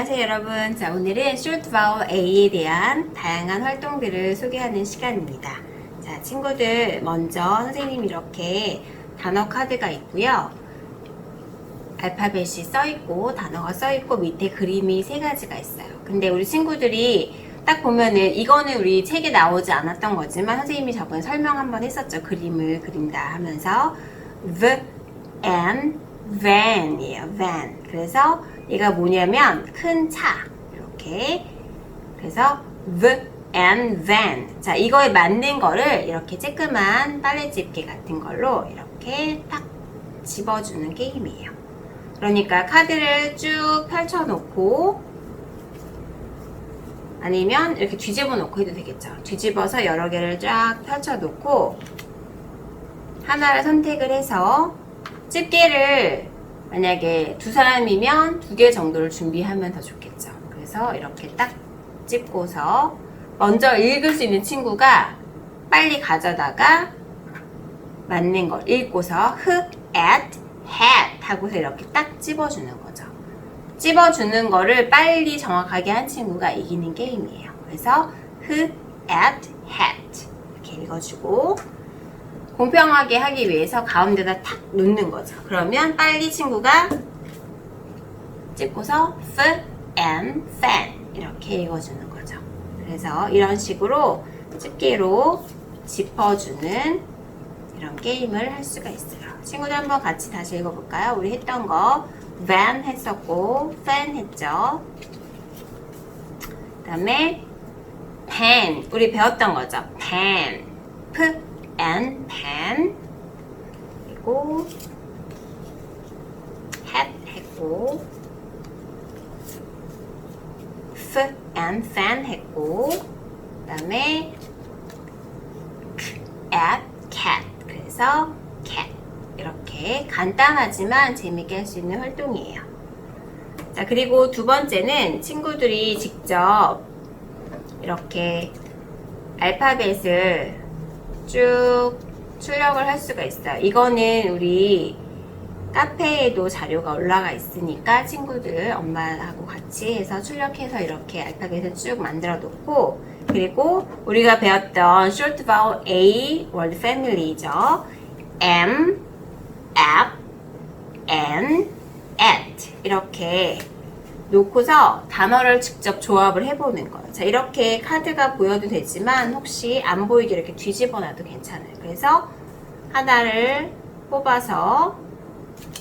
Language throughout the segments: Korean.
안녕하세요 여러분. 자, 오늘은 short vowel A에 대한 다양한 활동들을 소개하는 시간입니다. 자, 친구들 먼저 선생님이 이렇게 단어 카드가 있고요. 알파벳이 써있고 단어가 써있고 밑에 그림이 세 가지가 있어요. 근데 우리 친구들이 딱 보면은 이거는 우리 책에 나오지 않았던 거지만 선생님이 저번에 설명 한번 했었죠. 그림을 그린다 하면서 the and van이에요. van. 그래서 얘가 뭐냐면 큰 차 이렇게. 그래서 the and van. 자, 이거에 맞는 거를 이렇게 쬐끄만 빨래집게 같은 걸로 이렇게 탁 집어주는 게임이에요. 그러니까 카드를 쭉 펼쳐놓고 아니면 이렇게 뒤집어 놓고 해도 되겠죠. 뒤집어서 여러 개를 쫙 펼쳐놓고 하나를 선택을 해서 집게를 만약에 두 사람이면 2개 정도를 준비하면 더 좋겠죠. 그래서 이렇게 딱 집고서 먼저 읽을 수 있는 친구가 빨리 가져다가 맞는 걸 읽고서 hook at hat 하고서 이렇게 딱 집어주는 거죠. 집어주는 거를 빨리 정확하게 한 친구가 이기는 게임이에요. 그래서 hook at hat 이렇게 읽어주고 공평하게 하기 위해서 가운데다 탁 놓는 거죠. 그러면 빨리 친구가 찍고서 f and fan 이렇게 읽어주는 거죠. 그래서 이런 식으로 집게로 짚어주는 이런 게임을 할 수가 있어요. 친구들 한번 같이 다시 읽어볼까요? 우리 했던 거 van 했었고 fan 했죠. 그 다음에 pen 우리 배웠던 거죠. pen p and pen 그리고 hat 했고 f and fan 했고 그 다음에 at cat 그래서 cat 이렇게 간단하지만 재밌게 할 수 있는 활동이에요. 자, 그리고 두 번째는 친구들이 직접 이렇게 알파벳을 쭉 출력을 할 수가 있어요. 이거는 우리 카페에도 자료가 올라가 있으니까 친구들 엄마하고 같이 해서 출력해서 이렇게 알파벳을 쭉 만들어 놓고 그리고 우리가 배웠던 short vowel A word family죠. M, app, and, at 이렇게 놓고서 단어를 직접 조합을 해보는 거예요. 자, 이렇게 카드가 보여도 되지만 혹시 안 보이게 이렇게 뒤집어 놔도 괜찮아요. 그래서 하나를 뽑아서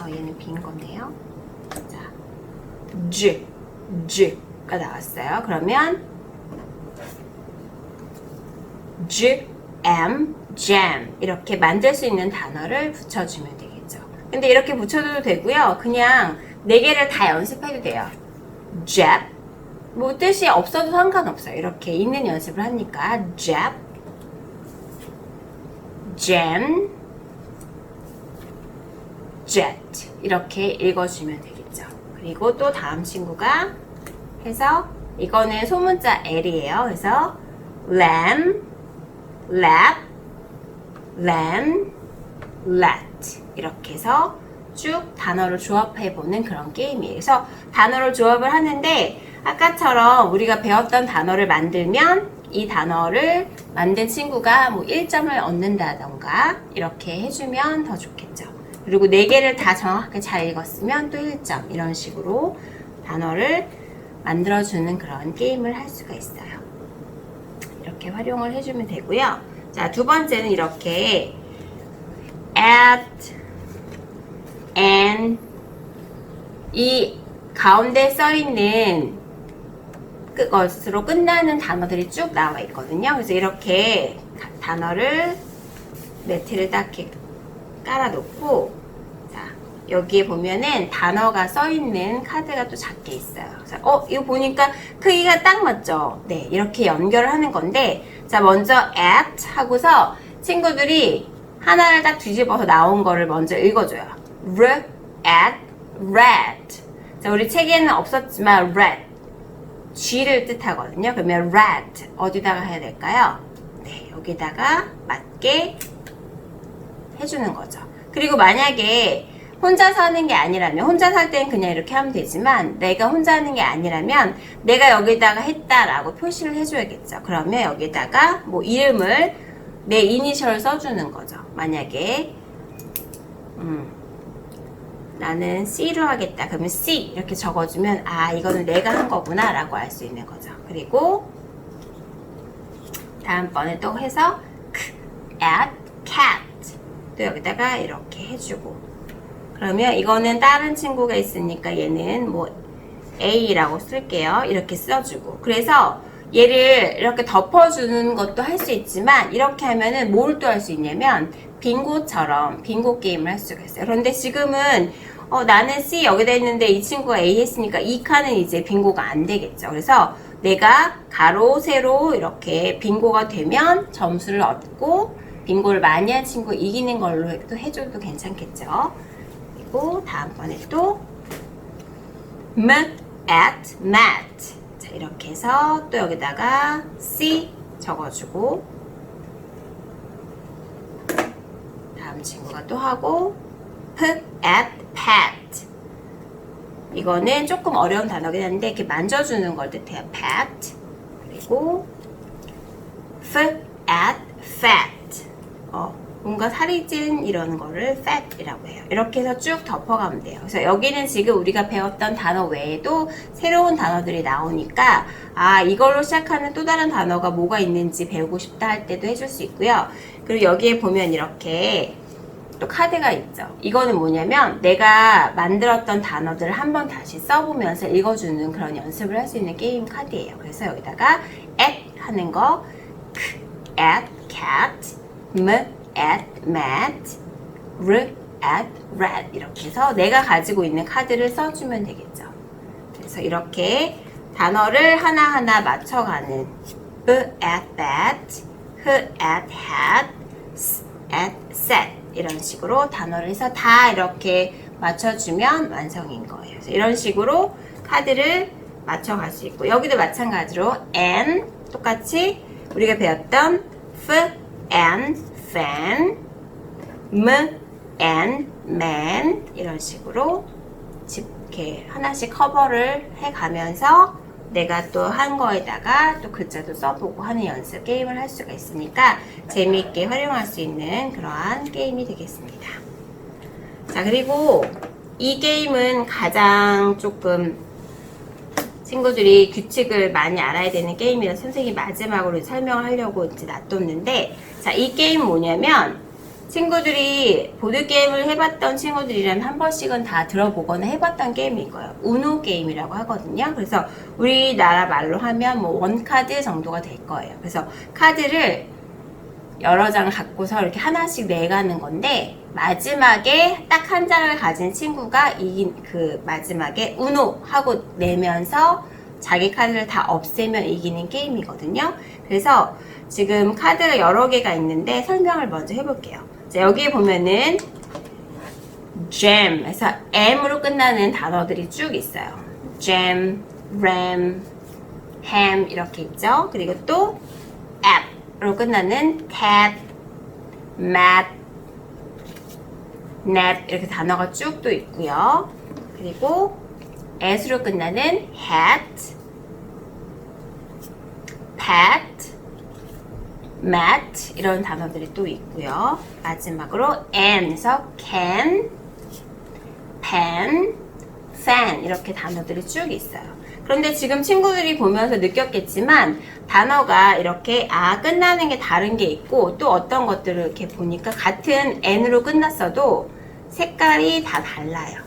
얘는 빈 건데요. 자, G가 나왔어요. 그러면 jam 이렇게 만들 수 있는 단어를 붙여주면 되겠죠. 근데 이렇게 붙여줘도 되고요. 그냥 4개를 다 연습해도 돼요. jab 뭐 뜻이 없어도 상관없어요. 이렇게 있는 연습을 하니까 jab, jam, jet 이렇게 읽어주면 되겠죠. 그리고 또 다음 친구가 해서 이거는 소문자 L이에요. 그래서 lamb, lap, lamb, let 이렇게 해서 쭉 단어를 조합해보는 그런 게임이에요. 그래서 단어를 조합을 하는데 아까처럼 우리가 배웠던 단어를 만들면 이 단어를 만든 친구가 뭐 1점을 얻는다던가 이렇게 해주면 더 좋겠죠. 그리고 4개를 다 정확하게 잘 읽었으면 또 1점 이런 식으로 단어를 만들어주는 그런 게임을 할 수가 있어요. 이렇게 활용을 해주면 되고요. 자, 두 번째는 이렇게 at and 이 가운데 써있는 것으로 끝나는 단어들이 쭉 나와 있거든요. 그래서 이렇게 단어를 매트를 딱 이렇게 깔아놓고 자, 여기에 보면은 단어가 써있는 카드가 또 작게 있어요. 그래서 이거 보니까 크기가 딱 맞죠? 네, 이렇게 연결을 하는 건데 자, 먼저 at 하고서 친구들이 하나를 딱 뒤집어서 나온 거를 먼저 읽어줘요. r, at, red. 자, 우리 책에는 없었지만 red, 쥐를 뜻하거든요. 그러면 red 어디다가 해야 될까요? 네, 여기다가 맞게 해주는 거죠. 그리고 만약에 혼자서 하는 게 아니라면, 혼자 살 때는 그냥 이렇게 하면 되지만 내가 혼자 하는 게 아니라면 내가 여기다가 했다라고 표시를 해줘야겠죠. 그러면 여기다가 뭐 이름을 내 이니셜을 써주는 거죠. 만약에 나는 C로 하겠다. 그러면 C 이렇게 적어주면 아 이거는 내가 한 거구나 라고 알 수 있는 거죠. 그리고 다음번에 또 해서 at cat 또 여기다가 이렇게 해주고 그러면 이거는 다른 친구가 있으니까 얘는 뭐 A라고 쓸게요. 이렇게 써주고 그래서 얘를 이렇게 덮어주는 것도 할 수 있지만 이렇게 하면은 뭘 또 할 수 있냐면 빙고처럼 빙고 게임을 할 수가 있어요. 그런데 지금은 나는 C 여기다 했는데 이 친구가 A 했으니까 이 칸은 이제 빙고가 안 되겠죠. 그래서 내가 가로 세로 이렇게 빙고가 되면 점수를 얻고 빙고를 많이 한 친구 이기는 걸로 또 해줘도 괜찮겠죠. 그리고 다음번에 또 Look at Matt 자 이렇게 해서 또 여기다가 C 적어주고 다음 친구가 또 하고 Look at Pat 이거는 조금 어려운 단어긴 한데 이렇게 만져주는 걸 뜻해요. Pat 그리고 Look at Fat 뭔가 살이 찐 이런 거를 fat이라고 해요. 이렇게 해서 쭉 덮어가면 돼요. 그래서 여기는 지금 우리가 배웠던 단어 외에도 새로운 단어들이 나오니까 아 이걸로 시작하는 또 다른 단어가 뭐가 있는지 배우고 싶다 할 때도 해줄 수 있고요. 그리고 여기에 보면 이렇게 또 카드가 있죠. 이거는 뭐냐면 내가 만들었던 단어들을 한번 다시 써보면서 읽어주는 그런 연습을 할 수 있는 게임 카드예요. 그래서 여기다가 at 하는 거 at cat at Matt, at red 이렇게 해서 내가 가지고 있는 카드를 써주면 되겠죠. 그래서 이렇게 단어를 하나하나 맞춰가는 at bat, at hat, at set 이런 식으로 단어를 해서 다 이렇게 맞춰주면 완성인 거예요. 그래서 이런 식으로 카드를 맞춰갈 수 있고 여기도 마찬가지로 and 똑같이 우리가 배웠던 f and fan, and man 이런 식으로 이렇게 하나씩 커버를 해가면서 내가 또 한 거에다가 또 글자도 써보고 하는 연습 게임을 할 수가 있으니까 재미있게 활용할 수 있는 그러한 게임이 되겠습니다. 자 그리고 이 게임은 가장 조금 친구들이 규칙을 많이 알아야 되는 게임이라서 선생님이 마지막으로 설명을 하려고 이제 놔뒀는데 자, 이 게임 뭐냐면 친구들이 보드게임을 해봤던 친구들이라면 한 번씩은 다 들어보거나 해봤던 게임일 거예요. 우노 게임이라고 하거든요. 그래서 우리나라 말로 하면 뭐 원카드 정도가 될 거예요. 그래서 카드를 여러 장을 갖고서 이렇게 하나씩 내가는 건데 마지막에 딱 한 장을 가진 친구가 이긴 그 마지막에 우노 하고 내면서 자기 카드를 다 없애면 이기는 게임이거든요. 그래서 지금 카드가 여러 개가 있는데 설명을 먼저 해볼게요. 자, 여기에 보면은 jam 해서 M으로 끝나는 단어들이 쭉 있어요. jam, ram, ham 이렇게 있죠. 그리고 또 app로 끝나는 cat, mat, net 이렇게 단어가 쭉 또 있고요. 그리고 at으로 끝나는 hat, pat, mat 이런 단어들이 또 있고요. 마지막으로 n에서 can, pen, fan 이렇게 단어들이 쭉 있어요. 그런데 지금 친구들이 보면서 느꼈겠지만 단어가 이렇게 끝나는 게 다른 게 있고 또 어떤 것들을 이렇게 보니까 같은 n으로 끝났어도 색깔이 다 달라요.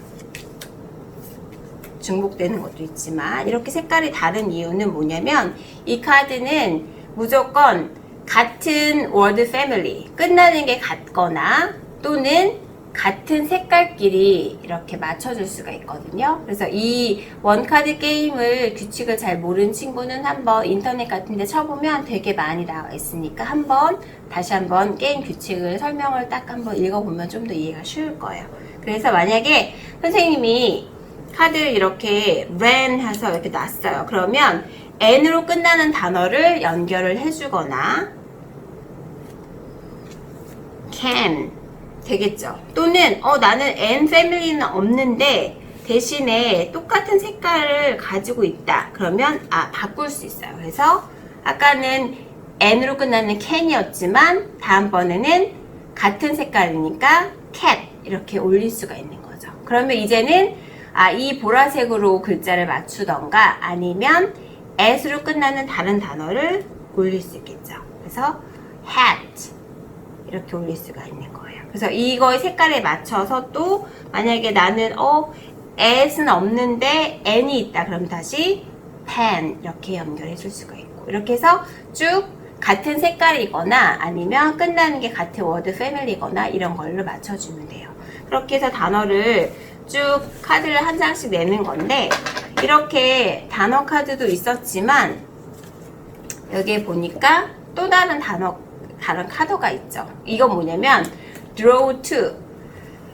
중복되는 것도 있지만 이렇게 색깔이 다른 이유는 뭐냐면 이 카드는 무조건 같은 word family 끝나는 게 같거나 또는 같은 색깔끼리 이렇게 맞춰줄 수가 있거든요. 그래서 이 원카드 게임을 규칙을 잘 모르는 친구는 한번 인터넷 같은 데 쳐보면 되게 많이 나와 있으니까 다시 한번 게임 규칙을 설명을 딱 한번 읽어보면 좀 더 이해가 쉬울 거예요. 그래서 만약에 선생님이 카드를 이렇게 ran 해서 이렇게 놨어요. 그러면 n으로 끝나는 단어를 연결을 해주거나 can 되겠죠. 또는 나는 N 패밀리는 없는데 대신에 똑같은 색깔을 가지고 있다. 그러면 바꿀 수 있어요. 그래서 아까는 N으로 끝나는 can이었지만 다음번에는 같은 색깔이니까 cat 이렇게 올릴 수가 있는 거죠. 그러면 이제는 이 보라색으로 글자를 맞추던가 아니면 at로 끝나는 다른 단어를 올릴 수 있겠죠. 그래서 hat 이렇게 올릴 수가 있는 거예요. 그래서 이거의 색깔에 맞춰서 또 만약에 나는 at은 없는데 n이 있다. 그럼 다시 pen 이렇게 연결해 줄 수가 있고 이렇게 해서 쭉 같은 색깔이거나 아니면 끝나는 게 같은 워드 패밀리거나 이런 걸로 맞춰주면 돼요. 그렇게 해서 단어를 쭉 카드를 한 장씩 내는 건데 이렇게 단어 카드도 있었지만 여기에 보니까 또 다른 다른 카드가 있죠. 이건 뭐냐면 draw to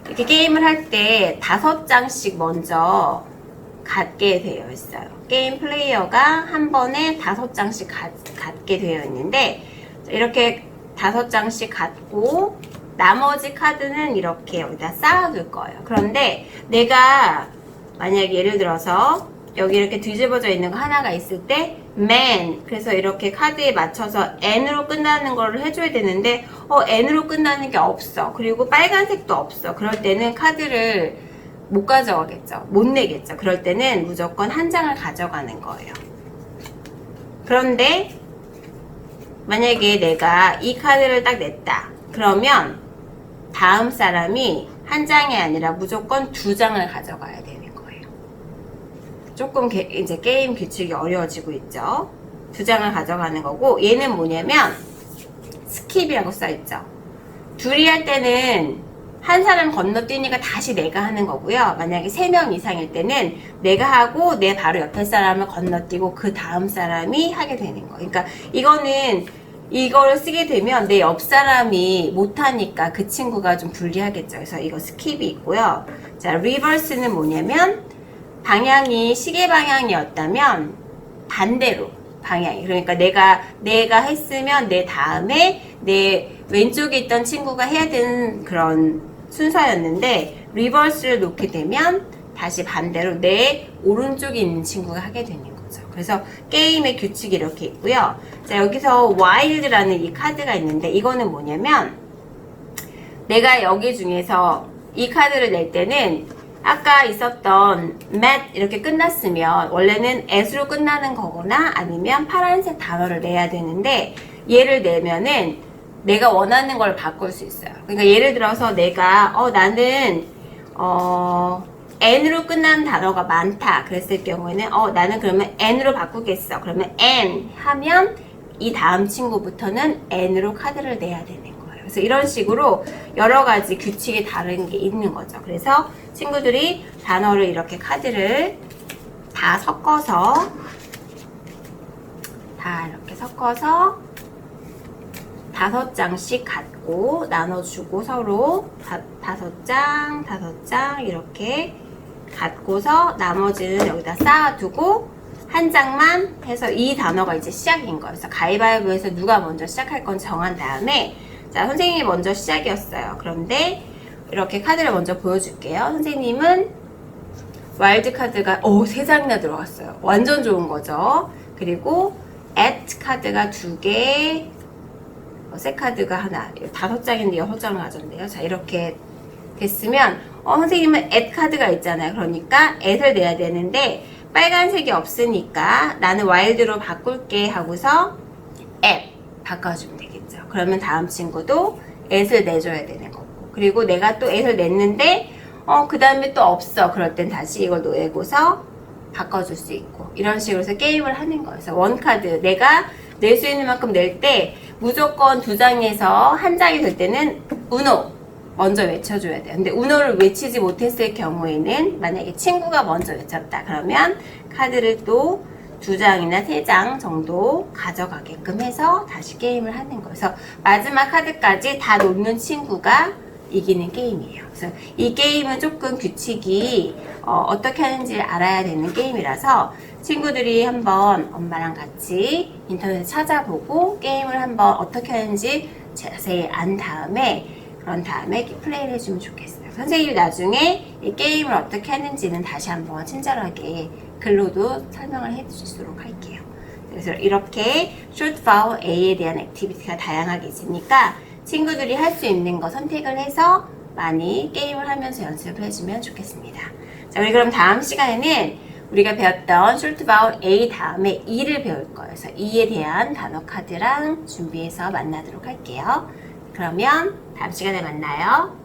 이렇게 게임을 할 때 5장씩 먼저 갖게 되어 있어요. 게임 플레이어가 한 번에 5장씩 갖게 되어 있는데 이렇게 5장씩 갖고 나머지 카드는 이렇게 여기다 쌓아둘 거예요. 그런데 내가 만약에 예를 들어서 여기 이렇게 뒤집어져 있는 거 하나가 있을 때 man 그래서 이렇게 카드에 맞춰서 n으로 끝나는 거를 해줘야 되는데 n으로 끝나는 게 없어. 그리고 빨간색도 없어. 그럴 때는 카드를 못 가져가겠죠. 못 내겠죠. 그럴 때는 무조건 한 장을 가져가는 거예요. 그런데 만약에 내가 이 카드를 딱 냈다. 그러면 다음 사람이 한 장이 아니라 무조건 2장을 가져가야 되는 거예요. 조금 이제 게임 규칙이 어려워지고 있죠. 2장을 가져가는 거고 얘는 뭐냐면 스킵이라고 써있죠. 둘이 할 때는 한 사람 건너뛰니까 다시 내가 하는 거고요. 만약에 3명 이상일 때는 내가 하고 내 바로 옆에 사람을 건너뛰고 그 다음 사람이 하게 되는 거예요. 그러니까 이거를 쓰게 되면 내 옆 사람이 못하니까 그 친구가 좀 불리하겠죠. 그래서 이거 스킵이 있고요. 자, 리버스는 뭐냐면 방향이 시계 방향이었다면 반대로 방향이. 그러니까 내가 했으면 내 다음에 내 왼쪽에 있던 친구가 해야 되는 그런 순서였는데 리버스를 놓게 되면 다시 반대로 내 오른쪽에 있는 친구가 하게 되는 거죠. 그래서 게임의 규칙이 이렇게 있고요. 자, 여기서 wild라는 이 카드가 있는데 이거는 뭐냐면 내가 여기 중에서 이 카드를 낼 때는 아까 있었던 met 이렇게 끝났으면 원래는 at로 끝나는 거거나 아니면 파란색 단어를 내야 되는데 얘를 내면은 내가 원하는 걸 바꿀 수 있어요. 그러니까 예를 들어서 내가 나는 n으로 끝나는 단어가 많다 그랬을 경우에는 나는 그러면 n으로 바꾸겠어. 그러면 n 하면 이 다음 친구부터는 n으로 카드를 내야 되는 거예요. 그래서 이런 식으로 여러 가지 규칙이 다른 게 있는 거죠. 그래서 친구들이 단어를 이렇게 카드를 다 섞어서 이렇게 섞어서 5장씩 갖고 나눠주고 서로 5장 이렇게 갖고서 나머지는 여기다 쌓아두고 한 장만 해서 이 단어가 이제 시작인 거예요. 그래서 가위바위보에서 누가 먼저 시작할 건 정한 다음에 자, 선생님이 먼저 시작이었어요. 그런데 이렇게 카드를 먼저 보여줄게요. 선생님은 와일드 카드가 3장이나 들어갔어요. 완전 좋은 거죠. 그리고 at 카드가 2개, 새 카드가 하나, 5장인데 6장을 가졌네요. 자, 이렇게 됐으면 선생님은 at 카드가 있잖아요. 그러니까 at을 내야 되는데 빨간색이 없으니까 나는 와일드로 바꿀게 하고서 at 바꿔주면 되겠죠. 그러면 다음 친구도 at을 내줘야 되는 거고 그리고 내가 또 at을 냈는데 그 다음에 또 없어. 그럴 땐 다시 이걸 내고서 바꿔줄 수 있고 이런 식으로 해서 게임을 하는 거예요. 그래서 원카드 내가 낼 수 있는 만큼 낼 때 무조건 2장에서 한 장이 될 때는 우노 먼저 외쳐줘야 돼요. 근데 우노를 외치지 못했을 경우에는 만약에 친구가 먼저 외쳤다 그러면 카드를 또 2장이나 3장 정도 가져가게끔 해서 다시 게임을 하는 거예요. 그래서 마지막 카드까지 다 놓는 친구가 이기는 게임이에요. 그래서 이 게임은 조금 규칙이 어떻게 하는지 알아야 되는 게임이라서 친구들이 한번 엄마랑 같이 인터넷 찾아보고 게임을 한번 어떻게 하는지 자세히 안 다음에 그런 다음에 플레이를 해주면 좋겠어요. 선생님이 나중에 이 게임을 어떻게 하는지는 다시 한번 친절하게 글로도 설명을 해주시도록 할게요. 그래서 이렇게 short vowel A에 대한 액티비티가 다양하게 있으니까 친구들이 할 수 있는 거 선택을 해서 많이 게임을 하면서 연습을 해주면 좋겠습니다. 자, 우리 그럼 다음 시간에는 우리가 배웠던 short vowel A 다음에 E를 배울 거예요. 그래서 E에 대한 단어 카드랑 준비해서 만나도록 할게요. 그러면 다음 시간에 만나요.